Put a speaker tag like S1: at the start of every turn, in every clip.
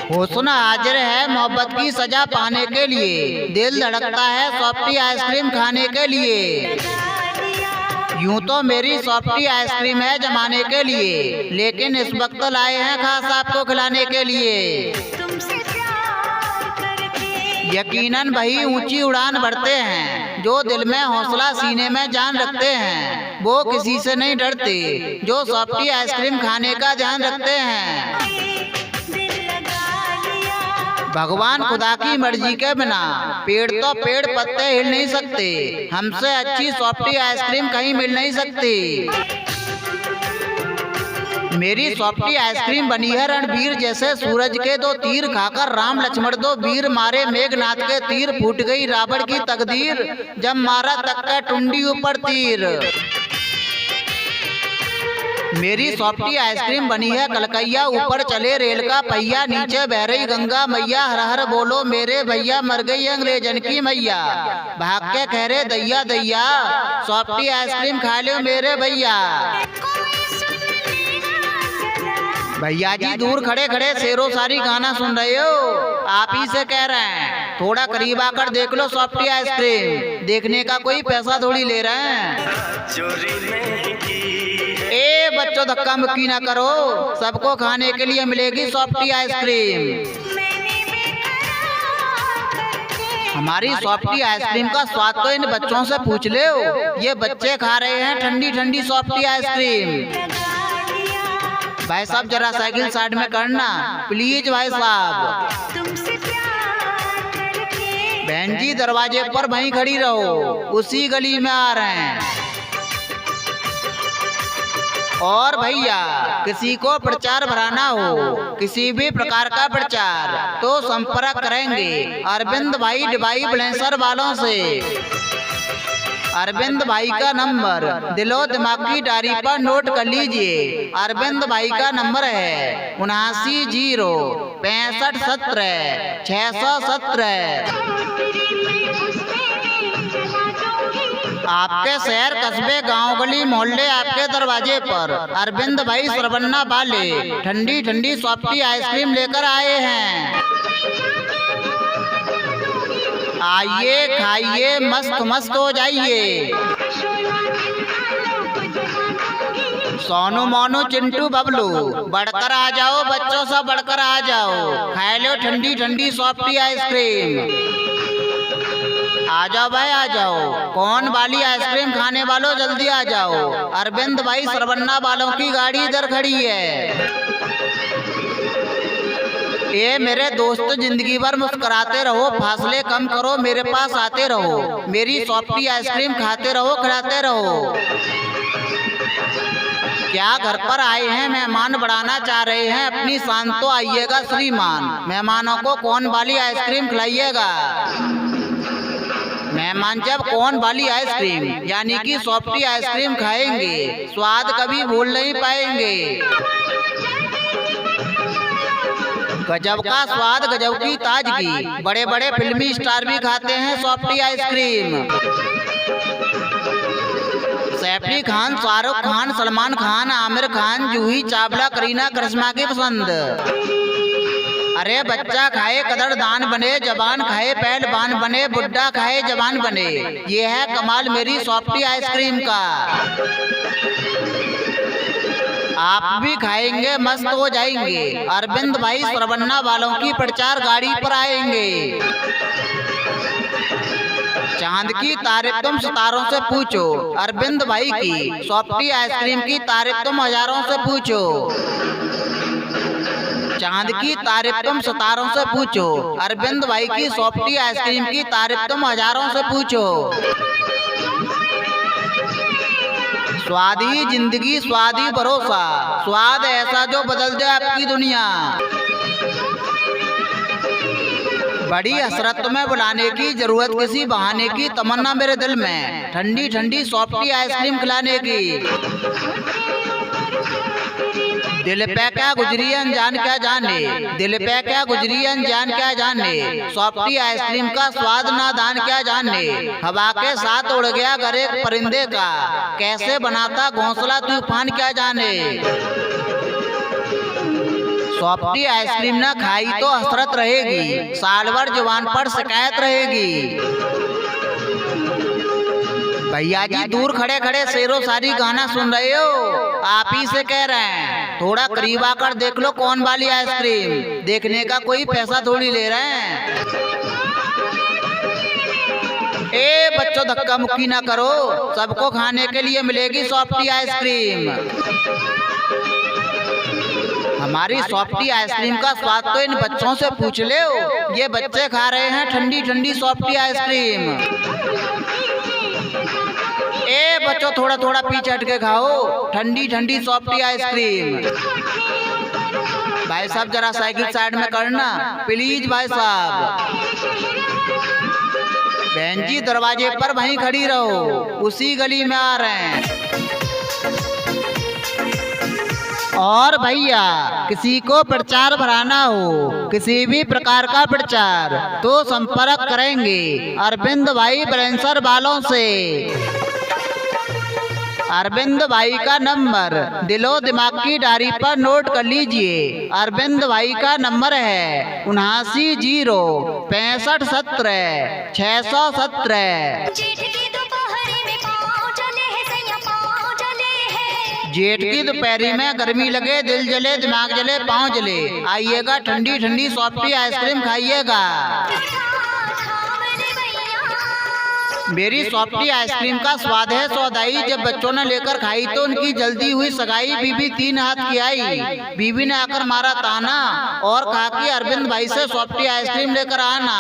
S1: हुस्न हाजिर है मोहब्बत की सजा पाने के लिए, दिल धड़कता है सॉफ्टी आइसक्रीम खाने के लिए। यूं तो मेरी सॉफ्टी आइसक्रीम है जमाने के लिए, लेकिन इस वक्त लाए हैं खास आपको खिलाने के लिए। यकीनन वही ऊंची उड़ान भरते हैं जो दिल में हौसला सीने में जान रखते हैं। वो किसी से नहीं डरते जो सॉफ्टी आइसक्रीम खाने का ध्यान रखते हैं। भगवान खुदा की मर्जी के बिना पेड़ तो पेड़ पत्ते हिल नहीं सकते, हमसे अच्छी सॉफ्टी आइसक्रीम कहीं मिल नहीं सकती। मेरी सॉफ्टी आइसक्रीम बनी है रणवीर जैसे सूरज के दो तीर, खाकर राम लक्ष्मण दो वीर, मारे मेघनाथ के तीर, फूट गई रावण की तकदीर, जब मारा तक का टुंडी ऊपर तीर। मेरी सॉफ्टी आइसक्रीम बनी है कलकैया, ऊपर चले रेल का पहिया, नीचे बह रही गंगा मैया, हर हर बोलो मेरे भैया, मर गई अंग्रेजन की मैया, भाग के कह रहे दैया दैया, सॉफ्टी आइसक्रीम खा लो मेरे भैया। भैया जी दूर खड़े खड़े शेरों सारी गाना सुन रहे हो, आप ही से कह रहे हैं, थोड़ा करीब आकर देख लो सॉफ्टी आइसक्रीम, देखने का कोई पैसा थोड़ी ले रहे हैं। ए बच्चों धक्का मुक्की ना करो, सबको खाने के लिए मिलेगी सॉफ्टी आइसक्रीम। हमारी सॉफ्टी आइसक्रीम का स्वाद तो इन बच्चों से पूछ लो, ये बच्चे खा रहे हैं ठंडी ठंडी सॉफ्टी आइसक्रीम। भाई साहब जरा साइकिल साइड में करना प्लीज भाई साहब। बहन जी दरवाजे पर वहीं खड़ी रहो, उसी गली में आ रहे हैं। और भैया किसी को प्रचार भराना हो, किसी भी प्रकार का प्रचार, तो संपर्क करेंगे अरविंद भाई डिवाई बलेंसर वालों से। अरविंद भाई का नंबर दिलो दिमाग की डायरी पर नोट कर लीजिए। अरविंद भाई का नंबर है 79-0-65-17-617। आपके शहर कस्बे गांव गली मोहल्ले आपके दरवाजे पर अरविंद भाई सरवन्ना वाले ठंडी ठंडी सॉफ्टी आइसक्रीम लेकर आए हैं। आइए खाइए मस्त मस्त हो जाइए। सोनू मोनू चिंटू बबलू बढ़कर आ जाओ, बच्चों से बढ़कर आ जाओ, खाए लो ठंडी ठंडी सॉफ्टी आइसक्रीम। आ जाओ भाई आ जाओ, कौन वाली आइसक्रीम खाने वालों जल्दी आ जाओ। अरविंद भाई सरवन्ना वालों की गाड़ी इधर खड़ी है। ये मेरे दोस्त जिंदगी भर मुस्कुराते रहो, फासले कम करो, मेरे पास आते रहो, मेरी सॉफ्टी आइसक्रीम खाते रहो, खिलाते रहो। क्या घर पर आए हैं मेहमान बढ़ाना चाह रहे हैं अपनी शान, तो आइएगा श्रीमान, मेहमानों को कौन वाली आइसक्रीम खिलाइएगा। मेहमान जब कौन वाली आइसक्रीम यानी कि सॉफ्टी आइसक्रीम खाएंगे, स्वाद कभी भूल नहीं पाएंगे। गजब का स्वाद, गजब की ताजगी, बड़े बड़े फिल्मी स्टार भी खाते हैं सॉफ्टी आइसक्रीम। सैफ खान, शाहरुख खान, सलमान खान, आमिर खान, जूही चावला, करीना करिश्मा की पसंद। अरे बच्चा खाए कदरदान बने, जवान खाए पहलवान बने, बुढ़ा खाए जवान बने, ये है कमाल मेरी सॉफ्टी आइसक्रीम का। आप भी खाएंगे मस्त हो जाएंगे। अरविंद भाई सरवन्ना वालों की प्रचार गाड़ी पर आएंगे। चांद की तारीफ तुम सितारों से पूछो, अरविंद भाई की सॉफ्टी आइसक्रीम की तारीफ तुम हजारों से पूछो। चांद की तारीफ तुम सितारों से पूछो, अरविंद भाई की सॉफ्टी आइसक्रीम की तारीफ तुम हजारों से पूछो। स्वादी जिंदगी स्वादी भरोसा, स्वाद ऐसा जो बदल दे आपकी दुनिया। बड़ी हसरत में बुलाने की जरूरत, किसी बहाने की तमन्ना मेरे दिल में, ठंडी ठंडी सॉफ्टी आइसक्रीम खिलाने की। दिल पे क्या गुजरी अनजान क्या जाने, दिल पे क्या गुजरी अनजान क्या जाने, सॉफ्टी आइसक्रीम का स्वाद नादान क्या जाने। हवा के साथ उड़ गया घर एक परिंदे का, कैसे बनाता घोंसला तूफान क्या जाने। सॉफ्टी आइसक्रीम ना खाई तो हसरत रहेगी, साल भर जुबान पर शिकायत रहेगी। भैया जी दूर खड़े खड़े शेरो शायरी गाना सुन रहे हो, आप ही से कह रहे हैं, थोड़ा करीब आकर देख लो कौन वाली आइसक्रीम, देखने का कोई पैसा थोड़ी ले रहे हैं। ए बच्चों धक्का मुक्की ना करो, सबको खाने के लिए मिलेगी सॉफ्टी आइसक्रीम। हमारी सॉफ्टी आइसक्रीम का स्वाद तो इन बच्चों से पूछ ले, ये बच्चे खा रहे हैं ठंडी ठंडी सॉफ्टी आइसक्रीम। ए बच्चों थोड़ा थोड़ा पीछे हट के खाओ ठंडी ठंडी सॉफ्टी आइसक्रीम। भाई साहब जरा साइकिल साइड में करना प्लीज भाई साहब। बहन जी दरवाजे पर वहीं खड़ी रहो, उसी गली में आ रहे हैं। और भैया किसी को प्रचार भराना हो, किसी भी प्रकार का प्रचार, तो संपर्क करेंगे अरविंद भाई ब्रेंसर वालों से। अरविंद भाई का नंबर दिलो दिमाग की डायरी पर नोट कर लीजिए। अरविंद भाई का नंबर है 79 जेठ की दोपहरी में गर्मी लगे, दिल जले, दिमाग जले, पाँव जले, आइएगा ठंडी ठंडी सॉफ्टी आइसक्रीम खाइएगा। मेरी सॉफ्टी आइसक्रीम का स्वाद है सौदाई, जब बच्चों ने लेकर खाई तो उनकी जल्दी हुई सगाई, बीबी 3 हाथ की आई, बीबी ने आकर मारा ताना और कहा कि अरविंद भाई से सॉफ्टी आइसक्रीम लेकर आना।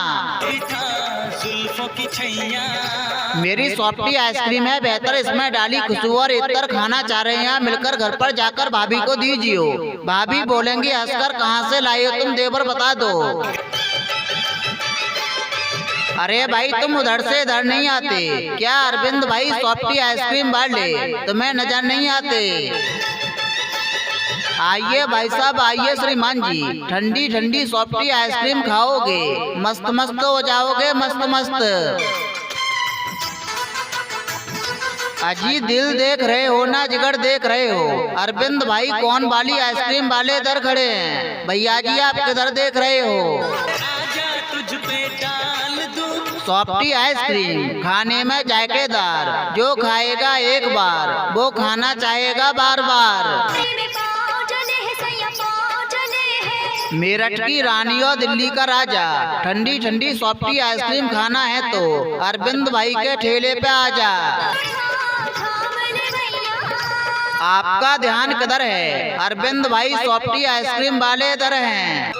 S1: मेरी सॉफ्टी आइसक्रीम है बेहतर, इसमें डाली खुशबू और इतर, खाना चाह रहे हैं मिलकर घर पर जाकर भाभी को दीजिए। भाभी बोलेंगी हंसकर कहाँ से लाई हो तुम, देवर बता दो। अरे भाई तुम उधर से इधर नहीं आते क्या, अरविंद भाई सॉफ्टी आइसक्रीम वाले तुम्हें नजर नहीं आते? आइए भाई साहब आइए श्रीमान जी, ठंडी ठंडी सॉफ्टी आइसक्रीम खाओगे, मस्त मस्त हो जाओगे, मस्त मस्त। अजी दिल देख रहे हो ना जिगर देख रहे हो, अरविंद भाई कौन वाली आइसक्रीम वाले इधर खड़े हैं। भैया जी आप किधर देख रहे हो? सॉफ्टी आइसक्रीम खाने में जायकेदार, जो खाएगा एक बार वो खाना चाहेगा बार बार। मेरठ की रानी और दिल्ली का राजा, ठंडी ठंडी सॉफ्टी आइसक्रीम खाना है तो अरविंद भाई के ठेले पे आजा। आपका ध्यान किधर है? अरविंद भाई सॉफ्टी आइसक्रीम वाले इधर हैं।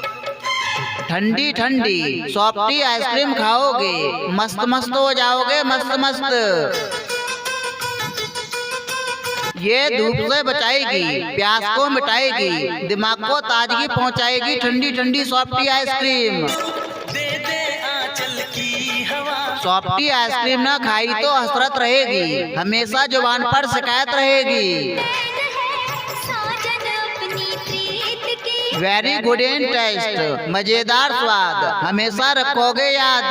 S1: ठंडी ठंडी सॉफ्टी आइसक्रीम खाओगे, मस्त मस्त हो जाओगे, मस्त मस्त। ये धूप से बचाएगी, प्यास को मिटाएगी, दिमाग को ताजगी पहुंचाएगी, ठंडी ठंडी सॉफ्टी आइसक्रीम। सॉफ्टी आइसक्रीम ना खाई तो हसरत रहेगी, हमेशा जुबान पर शिकायत रहेगी। वेरी गुड इन टेस्ट, मजेदार स्वाद, हमेशा रखोगे याद।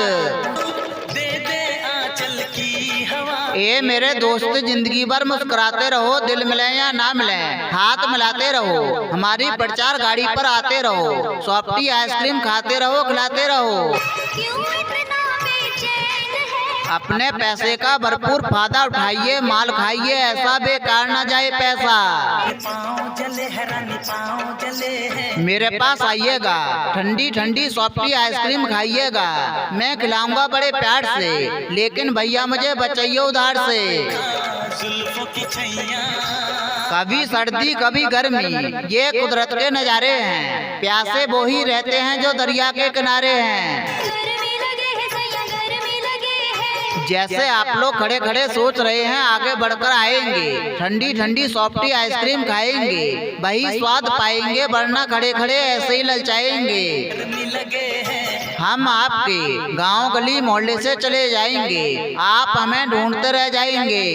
S1: ए मेरे दोस्त जिंदगी भर मुस्कुराते रहो, दिल मिले या ना मिले हाथ मिलाते रहो, हमारी प्रचार गाड़ी पर आते रहो, सॉफ्टी आइसक्रीम खाते रहो, खिलाते रहो। अपने पैसे का भरपूर फायदा उठाइए, माल खाइए, ऐसा बेकार ना जाए पैसा। मेरे पास आइएगा, ठंडी ठंडी सॉफ्टी आइसक्रीम खाइएगा, मैं खिलाऊंगा बड़े प्यार से, लेकिन भैया मुझे बचाइए उधार से। कभी सर्दी कभी गर्मी, ये कुदरत के नज़ारे हैं, प्यासे वो ही रहते हैं जो दरिया के किनारे हैं। जैसे आप लोग खड़े खड़े सोच रहे हैं आगे बढ़कर आएंगे, ठंडी ठंडी सॉफ्टी आइसक्रीम खाएंगे, वही स्वाद पाएंगे, वरना खड़े खड़े ऐसे ही ललचाएंगे। हम आपके गांव गली मोहल्ले से चले जाएंगे, आप हमें ढूंढते रह जाएंगे।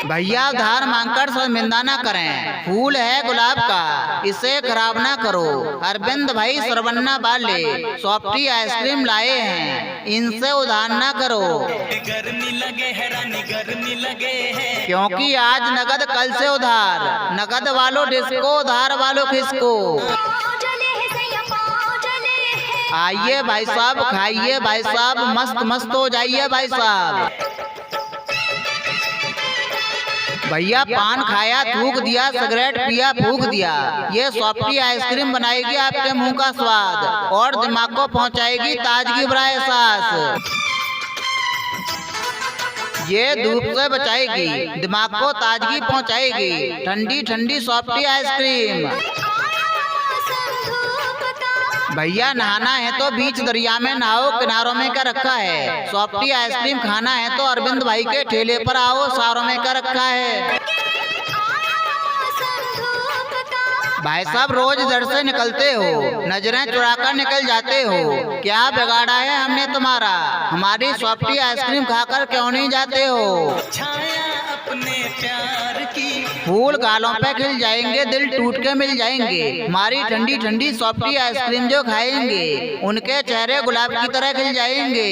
S1: भैया उधार मांगकर शर्मिंदा ना करें, फूल है गुलाब का, इसे खराब ना करो। अरविंद भाई सरवन्ना वाले सॉफ्टी आइसक्रीम लाए हैं, इनसे उधार ना करो।
S2: गर्मी लगे है रानी, गर्मी लगे है,
S1: क्योंकि आज नगद कल से उधार, नगद वालों डिस्को, उधार वालों खिसको। आइए भाई साहब, खाइए भाई साहब, मस्त मस्त हो जाइए भाई साहब। भैया पान खाया थूक दिया, सिगरेट पिया फूक दिया, ये सॉफ्टी आइसक्रीम बनाएगी आपके मुंह का स्वाद और दिमाग को पहुंचाएगी ताजगी भरा एहसास। ये धूप से बचाएगी, दिमाग को ताजगी पहुंचाएगी, ठंडी ठंडी सॉफ्टी आइसक्रीम। भैया नहाना है तो बीच दरिया में नहाओ, किनारों में क्या रखा है। सॉफ्टी आइसक्रीम खाना है तो अरविंद भाई के ठेले पर आओ, सारों में क्या रखा है। भाई साहब रोज इधर से निकलते हो, नजरें चुराकर निकल जाते हो, क्या बिगाड़ा है हमने तुम्हारा, हमारी सॉफ्टी आइसक्रीम खाकर क्यों नहीं जाते हो।
S2: छाया अपने प्यार की,
S1: फूल गालों पे खिल जाएंगे, दिल टूट के मिल जाएंगे, हमारी ठंडी ठंडी सॉफ्टी आइसक्रीम जो खाएंगे उनके चेहरे गुलाब की तरह खिल जाएंगे।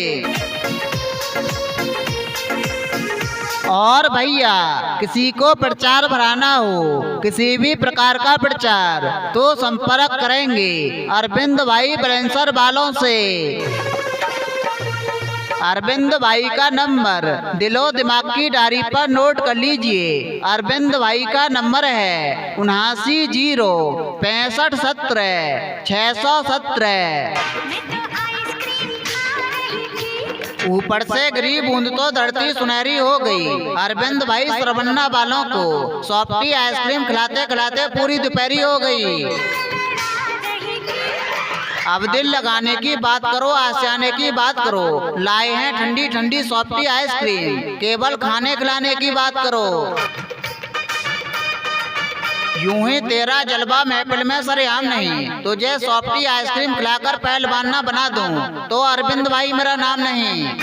S1: और भैया किसी को प्रचार भराना हो, किसी भी प्रकार का प्रचार, तो संपर्क करेंगे अरविंद भाई ब्रेंसर वालों से। अरविंद भाई का नंबर दिलो दिमाग की डायरी पर नोट कर लीजिए। अरविंद भाई का नंबर है 79 0 65 17 617। ऊपर से गिरी बूंद तो धरती सुनहरी हो गई। अरविंद भाई सरवन्ना वालों को सॉफ्टी आइसक्रीम खिलाते खिलाते पूरी दोपहरी हो गई। अब दिल लगाने की बात करो, आशियाने की बात करो, लाए हैं ठंडी ठंडी सॉफ्टी आइसक्रीम, केवल खाने खिलाने की बात करो। यूं ही तेरा जलवा महफिल में सरेआम नहीं, तुझे सॉफ्टी आइसक्रीम खिलाकर पहलवान ना बना दूं तो अरविंद भाई मेरा नाम नहीं।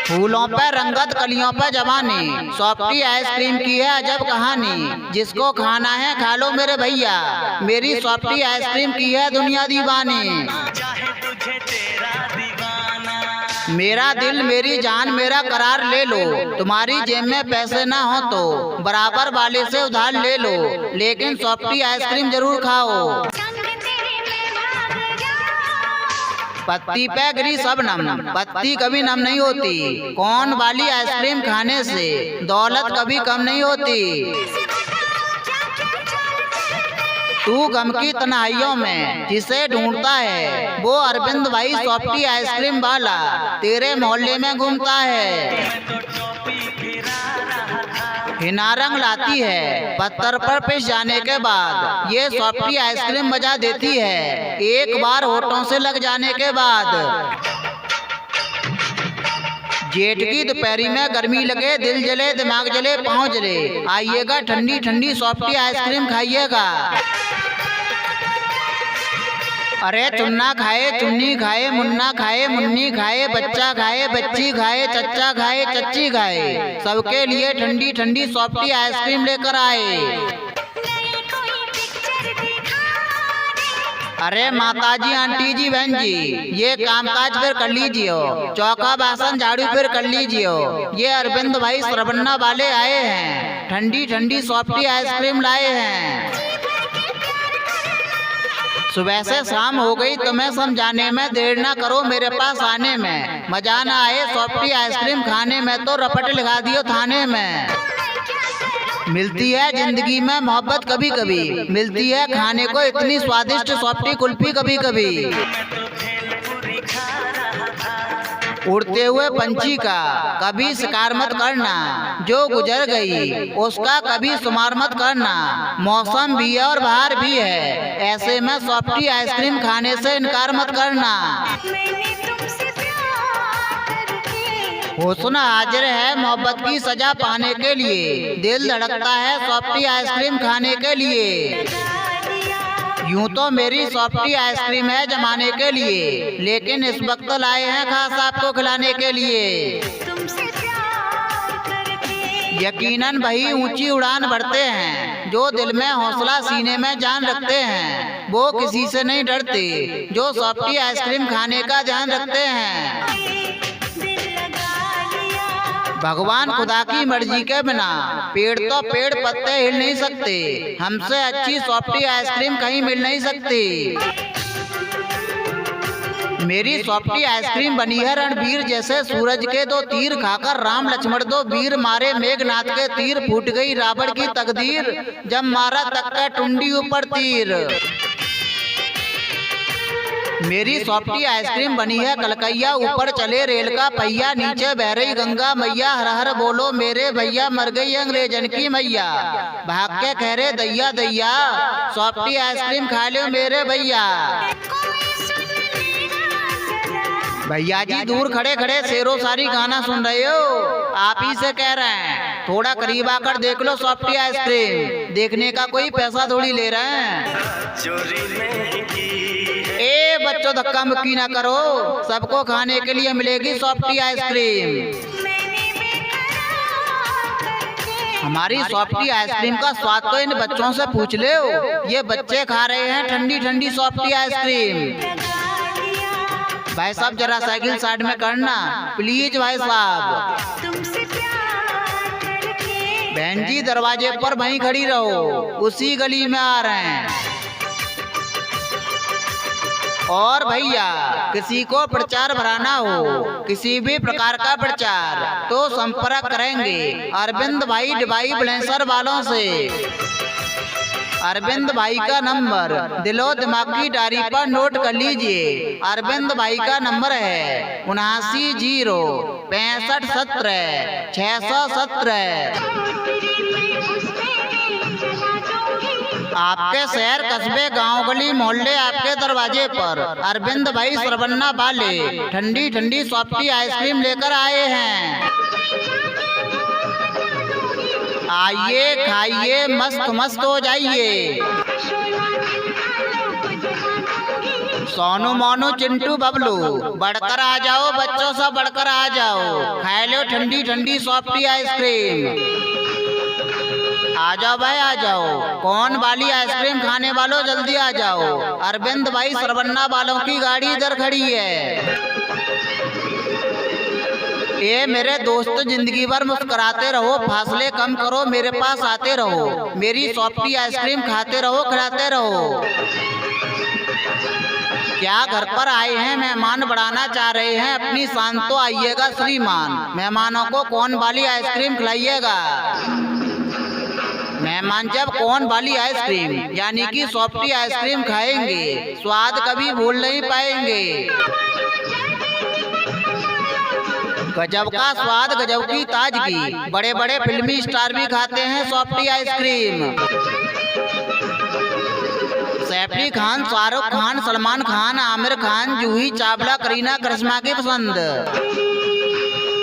S1: फूलों पे रंगत कलियों पे जवानी, सॉफ्टी आइसक्रीम की है अजब कहानी, जिसको खाना है खा लो मेरे भैया, मेरी सॉफ्टी आइसक्रीम की है दुनिया दीवानी।
S2: चाहे तुझे तेरा दीवाना,
S1: मेरा दिल मेरी जान मेरा करार ले लो, तुम्हारी जेब में पैसे ना हो तो बराबर वाले से उधार ले लो, लेकिन सॉफ्टी आइसक्रीम जरूर खाओ। पत्ती पे गिरी सब नम, पत्ती कभी नम नहीं होती, कौन वाली आइसक्रीम खाने से दौलत कभी कम नहीं होती। तू गम की तन्हाइयों में जिसे ढूंढता है, वो अरविंद भाई सॉफ्टी आइसक्रीम वाला तेरे मोहल्ले में घूमता है। हिना रंग लाती है पत्थर पर पिस जाने के बाद, ये सॉफ्टी आइसक्रीम मजा देती है एक बार होठों से लग जाने के बाद। जेठ की दोपहरी में गर्मी लगे, दिल जले दिमाग जले पाँव जले, आइएगा ठंडी ठंडी सॉफ्टी आइसक्रीम खाइएगा। अरे चुन्ना खाए चुन्नी खाए, मुन्ना खाए मुन्नी खाए, बच्चा खाए बच्ची खाए, चच्चा खाए चच्ची खाए, सबके लिए ठंडी ठंडी सॉफ्टी आइसक्रीम लेकर आए। अरे माताजी आंटी जी बहन जी, ये कामकाज फिर कर लीजिए, चौका बासन झाड़ू फिर कर लीजिए, ये अरविंद भाई सरवन्ना वाले आए हैं, ठंडी ठंडी सॉफ्टी आइसक्रीम लाए हैं। सुबह से शाम हो गई, तुम्हें समझाने में देर ना करो मेरे पास आने में, मजा ना आए सॉफ्टी आइसक्रीम खाने में तो रपट लगा दियो थाने में। मिलती है जिंदगी में मोहब्बत कभी कभी, मिलती है खाने को इतनी स्वादिष्ट सॉफ्टी कुल्फी कभी कभी। उड़ते हुए पंछी का कभी शिकार मत करना, जो गुजर गई उसका कभी शुमार मत करना, मौसम भी है और बाहर भी है, ऐसे में सॉफ्टी आइसक्रीम खाने से इनकार मत करना। हुस्न हाजिर है मोहब्बत की सजा पाने के लिए, दिल धड़कता है सॉफ्टी आइसक्रीम खाने के लिए। यूं तो मेरी सॉफ्टी आइसक्रीम है जमाने के लिए, लेकिन इस वक्त लाए हैं खास आपको खिलाने के लिए। यकीनन भाई ऊंची उड़ान भरते हैं जो दिल में हौसला सीने में जान रखते हैं, वो किसी से नहीं डरते जो सॉफ्टी आइसक्रीम खाने का ध्यान रखते हैं। भगवान खुदा की मर्जी के बिना पेड़ तो पेड़ पत्ते हिल नहीं सकते, हमसे अच्छी सॉफ्टी आइसक्रीम कहीं मिल नहीं सकती। मेरी सॉफ्टी आइसक्रीम बनी है रणवीर जैसे सूरज के दो तीर, खाकर राम लक्ष्मण दो वीर मारे मेघनाथ के तीर, फूट गई रावण की तकदीर जब मारा तक का टुंडी ऊपर तीर। मेरी सॉफ्टी आइसक्रीम बनी है कलकैया, ऊपर चले रेल का पहिया, नीचे बह रही गंगा मैया, हर हर बोलो मेरे भैया, मर गई अंग्रेजन की मैया, भाग के कह रहे दैया दैया, सॉफ्टी आइसक्रीम खा लो मेरे भैया। भैया जी दूर खड़े खड़े शेरों सारी गाना सुन रहे हो, आप ही से कह रहे हैं, थोड़ा करीब आकर देख लो सॉफ्टी आइसक्रीम, देखने का कोई पैसा थोड़ी ले रहे हैं। ए बच्चों धक्का मुक्की ना करो, सबको खाने के लिए मिलेगी सॉफ्टी आइसक्रीम। हमारी सॉफ्टी आइसक्रीम का स्वाद तो इन बच्चों से पूछ लो, ये बच्चे खा रहे हैं ठंडी ठंडी सॉफ्टी आइसक्रीम। भाई साहब जरा साइकिल साइड में करना प्लीज भाई साहब। बहन जी दरवाजे पर वहीं खड़ी रहो, उसी गली में आ रहे हैं। और भैया किसी को प्रचार भराना हो, किसी भी प्रकार का प्रचार, तो संपर्क करेंगे अरविंद भाई डिवाई ब्लेंसर वालों से। अरविंद भाई का नंबर दिलो दिमाग की डायरी पर नोट कर लीजिए। अरविंद भाई का नंबर है 79 0 आपके शहर कस्बे गांव गली मोहल्ले आपके दरवाजे पर अरविंद भाई सरवन्ना वाले ठंडी ठंडी सॉफ्टी आइसक्रीम लेकर आए हैं। आइए खाइए मस्त मस्त हो जाइए। सोनू मोनू चिंटू बबलू बढ़कर आ जाओ, बच्चों से बढ़कर आ जाओ, खाए लो ठंडी ठंडी सॉफ्टी आइसक्रीम। आ जाओ भाई आ जाओ, कौन वाली आइसक्रीम खाने वालों जल्दी आ जाओ। अरविंद भाई सरवन्ना वालों की गाड़ी इधर खड़ी है। ये मेरे दोस्त जिंदगी भर मुस्कुराते रहो, फासले कम करो, मेरे पास आते रहो, मेरी सॉफ्टी आइसक्रीम खाते रहो, खिलाते रहो। क्या घर पर आए हैं मेहमान बढ़ाना चाह रहे हैं अपनी शान, तो आइएगा श्रीमान, मेहमानों को कौन वाली आइसक्रीम खिलाइएगा। मेहमान जब कौन वाली आइसक्रीम यानी कि सॉफ्टी आइसक्रीम खाएंगे, स्वाद कभी भूल नहीं पाएंगे। गजब का स्वाद, गजब की ताजगी, बड़े बड़े फिल्मी स्टार भी खाते हैं सॉफ्टी आइसक्रीम। सैफ अली खान, शाहरुख खान, सलमान खान, आमिर खान, जूही चावला, करीना करिश्मा की पसंद।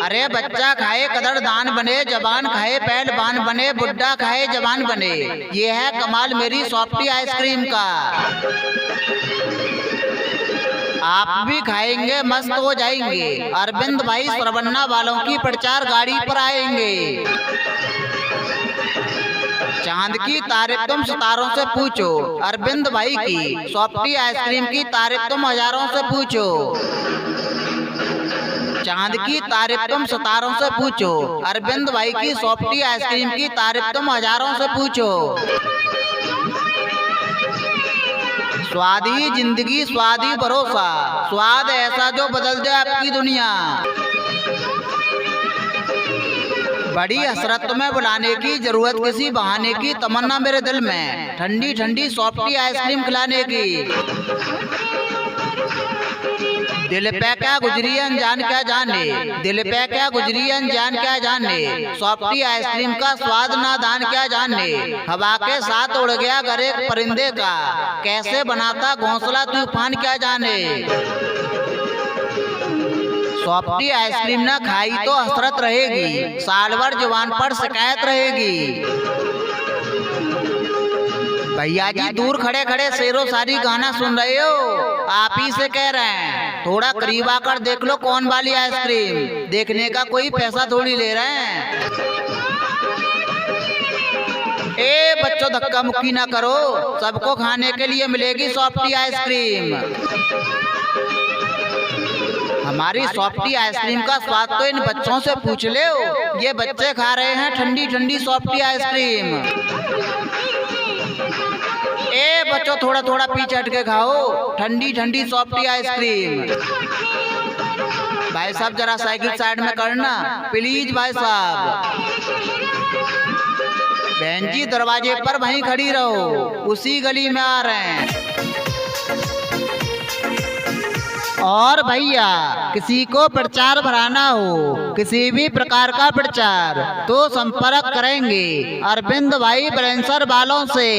S1: अरे बच्चा खाए कदरदान बने, जवान खाए पहलवान बने, बुड्ढा खाए जवान बने, ये है कमाल मेरी सॉफ्टी आइसक्रीम का। आप भी खाएंगे मस्त हो जाएंगे। अरविंद भाई सरवन्ना वालों की प्रचार गाड़ी पर आएंगे। चांद की तारीफ तुम सितारों से पूछो, अरविंद भाई की सॉफ्टी आइसक्रीम की तारीफ तुम हजारों से पूछो। चांद की तारीफ तुम सितारों से पूछो, अरविंद भाई की सॉफ्टी आइसक्रीम की तारीफ तुम हजारों से पूछो। स्वादी जिंदगी, स्वादी भरोसा, स्वाद ऐसा जो बदल दे आपकी दुनिया। बड़ी हसरत में बुलाने की जरूरत, किसी बहाने की तमन्ना मेरे दिल में, ठंडी ठंडी सॉफ्टी आइसक्रीम खिलाने की। दिल पे क्या गुजरी अनजान क्या जाने, दिल पे क्या गुजरी अनजान क्या जाने, सॉफ्टी आइसक्रीम का स्वाद नादान क्या जाने। हवा के साथ उड़ गया घर एक परिंदे का, कैसे बनाता घोंसला तूफान क्या जाने। सॉफ्टी आइसक्रीम ना खाई तो हसरत रहेगी, साल भर जुबान पर शिकायत रहेगी। भैया जी दूर खड़े खड़े शेरों सारी गाना सुन रहे हो, आप ही से कह रहे हैं, थोड़ा करीब आकर देख लो कौन वाली आइसक्रीम, देखने का कोई पैसा थोड़ी ले रहे हैं। ए बच्चों धक्का मुक्की ना करो, सबको खाने के लिए मिलेगी सॉफ्टी आइसक्रीम। हमारी सॉफ्टी आइसक्रीम का स्वाद तो इन बच्चों से पूछ ले। ये बच्चे खा रहे हैं ठंडी ठंडी सॉफ्टी आइसक्रीम। ए बच्चों थोड़ा थोड़ा पीछे हट के खाओ ठंडी ठंडी सॉफ्टी आइसक्रीम। भाई साहब जरा साइकिल साइड में करना प्लीज भाई साहब। बहन जी दरवाजे पर वहीं खड़ी रहो, उसी गली में आ रहे हैं। और भैया किसी को प्रचार भराना हो, किसी भी प्रकार का प्रचार, तो संपर्क करेंगे अरविंद भाई ब्रेंसर वालों से।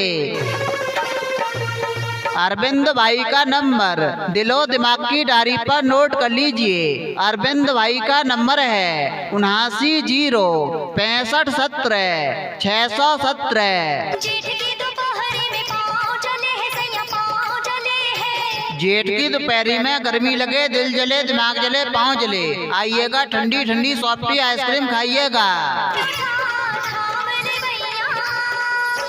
S1: अरविंद भाई का नंबर दिलो दिमाग की डायरी पर नोट कर लीजिए। अरविंद भाई का नंबर है 79 0 जेठ की दोपहरी में गर्मी लगे, दिल जले, दिमाग जले, पाँव जले, आइएगा ठंडी ठंडी सॉफ्टी आइसक्रीम खाइएगा।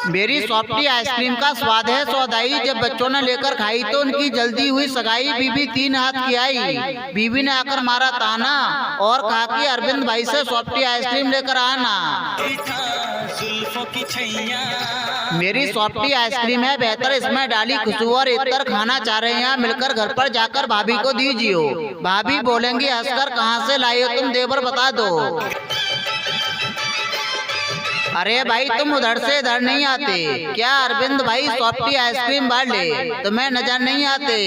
S1: मेरी सॉफ्टी आइसक्रीम का स्वाद है सौदाई। जब बच्चों ने लेकर खाई तो उनकी जल्दी हुई सगाई। बीबी 3 हाथ की आई, बीबी ने आकर मारा ताना और कहा कि अरविंद भाई से सॉफ्टी आइसक्रीम लेकर आना। मेरी सॉफ्टी आइसक्रीम है बेहतर, इसमें डाली खुशबू और इतर। खाना चाह रहे हैं मिलकर घर पर जाकर भाभी को दीजिए। भाभी बोलेंगी हंसकर कहाँ से लाई हो तुम, देवर बता दो। अरे भाई तुम उधर से इधर नहीं आते क्या? अरविंद भाई सॉफ्टी आइसक्रीम वाले तुम्हें नजर नहीं आते?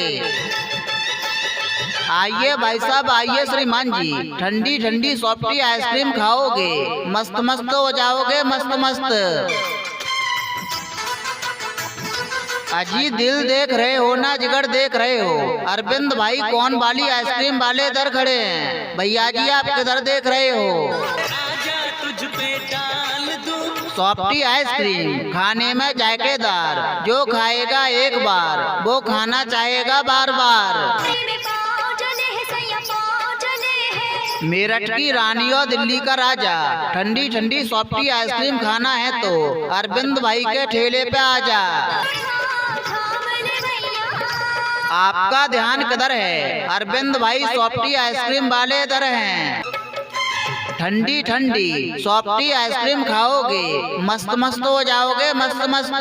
S1: आइए भाई साहब आइए श्रीमान जी, ठंडी ठंडी सॉफ्टी आइसक्रीम खाओगे, मस्त मस्त हो जाओगे, मस्त मस्त। अजी दिल देख रहे हो ना जिगर देख रहे हो? अरविंद भाई कौन वाली आइसक्रीम वाले इधर खड़े हैं। भैया जी आप किधर देख रहे हो? सॉफ्टी आइसक्रीम खाने में जायकेदार, जो खाएगा एक बार वो खाना चाहेगा बार बार। मेरठ की रानी और दिल्ली का राजा, ठंडी ठंडी सॉफ्टी आइसक्रीम खाना है तो अरविंद भाई के ठेले पे आजा। आपका ध्यान किधर है? अरविंद भाई सॉफ्टी आइसक्रीम वाले इधर हैं। ठंडी ठंडी सॉफ्टी आइसक्रीम खाओगे, मस्त मस्त हो जाओगे, मस्त मस्त।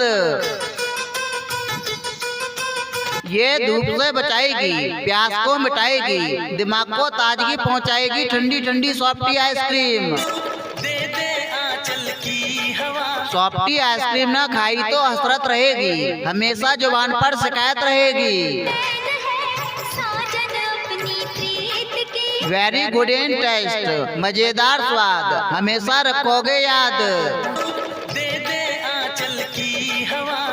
S1: ये धूप से बचाएगी, प्यास को मिटाएगी, दिमाग को ताजगी पहुंचाएगी ठंडी ठंडी सॉफ्टी आइसक्रीम। सॉफ्टी आइसक्रीम ना खाई तो हसरत रहेगी, हमेशा जुबान पर शिकायत रहेगी। वेरी गुड इन टेस्ट, मजेदार स्वाद, हमेशा रखोगे याद।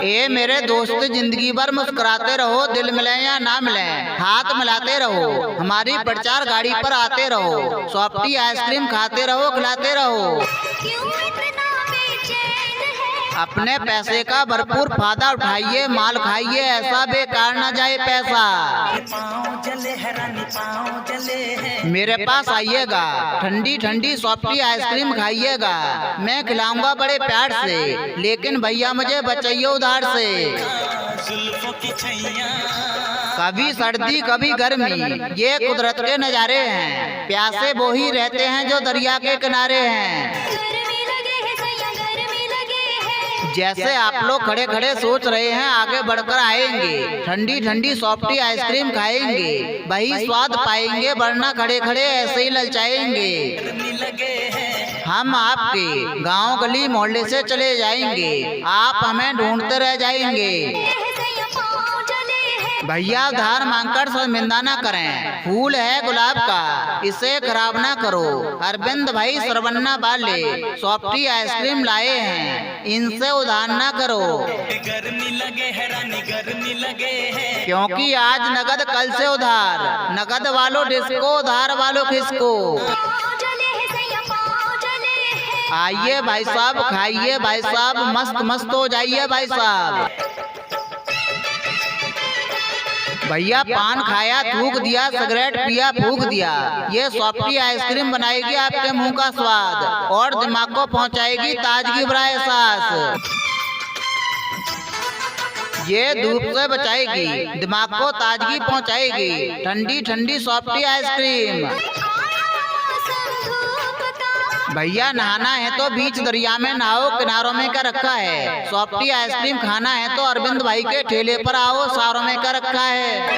S1: ये मेरे दोस्त जिंदगी भर मुस्कुराते रहो, दिल मिले या ना मिले हाथ मिलाते रहो, हमारी प्रचार गाड़ी पर आते रहो, सॉफ्टी आइसक्रीम खाते रहो, खिलाते रहो। अपने पैसे का भरपूर फायदा उठाइए, माल खाइए, ऐसा बेकार ना जाए पैसा। मेरे पास आइएगा, ठंडी ठंडी सॉफ्टी आइसक्रीम खाइएगा, मैं खिलाऊंगा बड़े प्यार से, लेकिन भैया मुझे बचाइए उधार से। कभी सर्दी कभी गर्मी, ये कुदरत के नज़ारे हैं, प्यासे वो ही रहते हैं जो दरिया के किनारे हैं। जैसे आप लोग खड़े खड़े सोच रहे हैं आगे बढ़कर आएंगे, ठंडी ठंडी सॉफ्टी आइसक्रीम खाएंगे, वही स्वाद पाएंगे, वरना खड़े खड़े ऐसे ही ललचाएंगे। हम आपके गांव गली मोहल्ले से चले जाएंगे, आप हमें ढूंढते रह जाएंगे। भैया उधार मांगकर शर्मिंदा ना करें, फूल है गुलाब का, इसे खराब ना करो। अरविंद भाई सरवन्ना वाले सॉफ्टी आइसक्रीम लाए हैं, इनसे उधार ना करो। गर्मी लगे है रानी, गर्मी लगे है, क्योंकि आज नगद कल से उधार, नगद वालों डिस्को, उधार वालों खिसको। आइए भाई साहब खाइए भाई साहब, मस्त मस्त हो जाइए भाई साहब। भैया पान खाया थूक दिया, सिगरेट पिया फूक दिया, ये सॉफ्टी आइसक्रीम बनाएगी आपके मुंह का स्वाद और दिमाग को पहुंचाएगी ताजगी भरा एहसास। ये धूप से बचाएगी, दिमाग को ताजगी पहुंचाएगी। ठंडी ठंडी सॉफ्टी आइसक्रीम। भैया नहाना है तो बीच दरिया में नहाओ, किनारों में क्या रखा है। सॉफ्टी आइसक्रीम खाना है तो अरविंद भाई के ठेले पर आओ, सारों में क्या रखा है।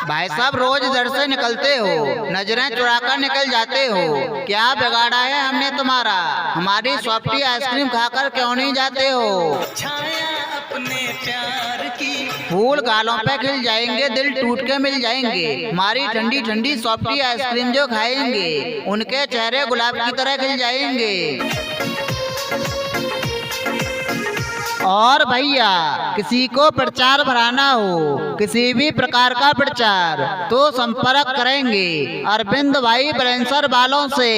S1: भाई साहब रोज इधर से निकलते हो, नजरें चुराकर निकल जाते हो। क्या बिगाड़ा है हमने तुम्हारा, हमारी सॉफ्टी आइसक्रीम खाकर क्यों नहीं जाते हो।
S2: छाया अपने प्यार की,
S1: फूल गालों पे खिल जाएंगे, दिल टूट के मिल जाएंगे। हमारी ठंडी ठंडी सॉफ्टी आइसक्रीम जो खाएंगे, उनके चेहरे गुलाब की तरह खिल जाएंगे। और भैया किसी को प्रचार भराना हो, किसी भी प्रकार का प्रचार, तो संपर्क करेंगे अरविंद भाई ब्रेंसर वालों से।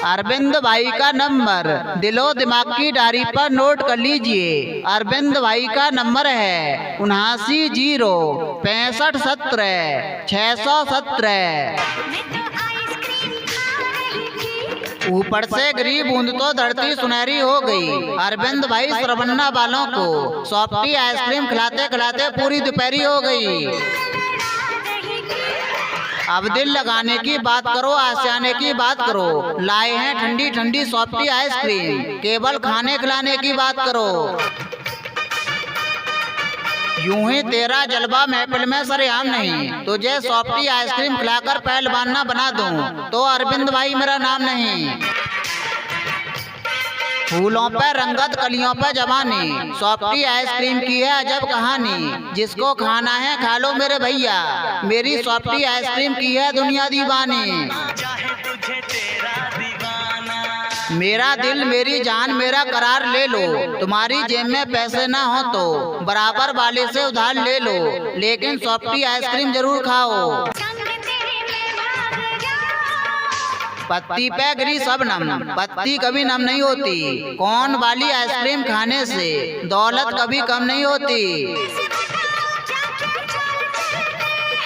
S1: अरविंद भाई का नंबर दिलो दिमाग की डायरी पर नोट कर लीजिए। अरविंद भाई का नंबर है 79 0 65 17 617। ऊपर से गिरी बूंद तो धरती सुनहरी हो गई। अरविंद भाई सरवन्ना वालों को सॉफ्टी आइसक्रीम खिलाते खिलाते पूरी दोपहरी हो गई। अब दिल लगाने की बात करो, आशियाने की बात करो। लाए हैं ठंडी ठंडी सॉफ्टी आइसक्रीम, केवल खाने खिलाने की बात करो। यूं ही तेरा जलवा महफिल में सरेआम नहीं, तुझे सॉफ्टी आइसक्रीम खिलाकर पहलवान ना बना दूं तो अरविंद भाई मेरा नाम नहीं। फूलों पे रंगत, कलियों पे जवानी, सॉफ्टी आइसक्रीम की है अजब कहानी। जिसको खाना है खा लो मेरे भैया, मेरी सॉफ्टी आइसक्रीम की है दुनिया दीवानी।
S2: चाहे तुझे तेरा दीवाना,
S1: मेरा दिल मेरी जान मेरा करार ले लो। तुम्हारी जेब में पैसे ना हो तो बराबर वाले से उधार ले लो, लेकिन सॉफ्टी आइसक्रीम जरूर खाओ। पत्ती पे गिरी सब नम, पत्ती कभी नम नहीं होती। कौन वाली आइसक्रीम खाने से दौलत कभी कम नहीं होती।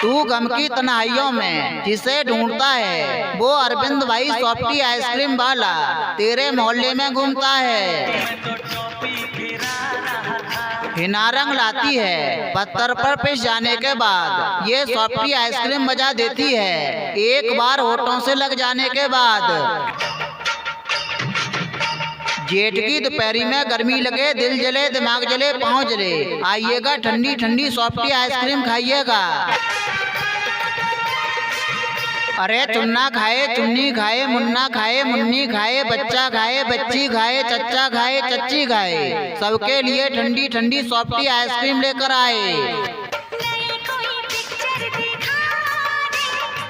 S1: तू गम की तन्हाइयों में जिसे ढूंढता है, वो अरविंद भाई सॉफ्टी आइसक्रीम वाला तेरे मोहल्ले में घूमता है।
S2: तो टोपी फिरा रहा था,
S1: हिना रंग लाती है पत्थर पर पिस जाने के बाद। ये सॉफ्टी आइसक्रीम मजा देती है एक बार होठों से लग जाने के बाद। जेठ की दोपहरी में गर्मी लगे, दिल जले, दिमाग जले, पाँव जले, आइएगा ठंडी ठंडी सॉफ्टी आइसक्रीम खाइएगा। अरे चुन्ना खाए, चुन्नी खाए, मुन्ना खाए, मुन्नी खाए, बच्चा खाए, बच्ची खाए, चच्चा खाए, चच्ची खाए, सबके लिए ठंडी ठंडी सॉफ्टी आइसक्रीम लेकर आए।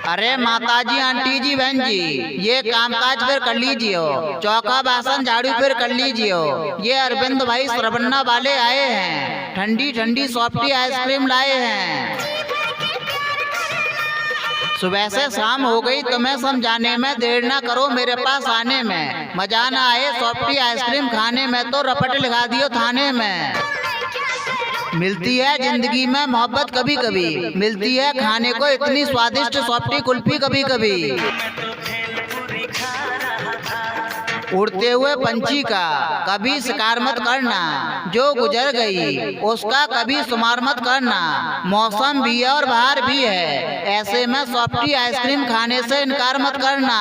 S1: अरे माताजी, आंटी जी, बहन जी, ये कामकाज फिर कर लीजिए, चौका बासन झाड़ू फिर कर लीजिए। ये अरविंद भाई सरवन्ना वाले आए हैं, ठंडी ठंडी सॉफ्टी आइसक्रीम लाए हैं। सुबह से शाम हो गई, तुम्हें समझाने में देर ना करो मेरे पास आने में। मजा ना आए सॉफ्टी आइसक्रीम खाने में तो रपट लिखा दियो थाने में। मिलती है जिंदगी में मोहब्बत कभी कभी, मिलती है खाने को इतनी स्वादिष्ट सॉफ्टी कुल्फी कभी कभी। उड़ते हुए पंछी का कभी शिकार मत करना, जो गुजर गई उसका कभी शुमार मत करना। मौसम भी है और बाहर भी है, ऐसे में सॉफ्टी आइसक्रीम खाने से इनकार मत करना।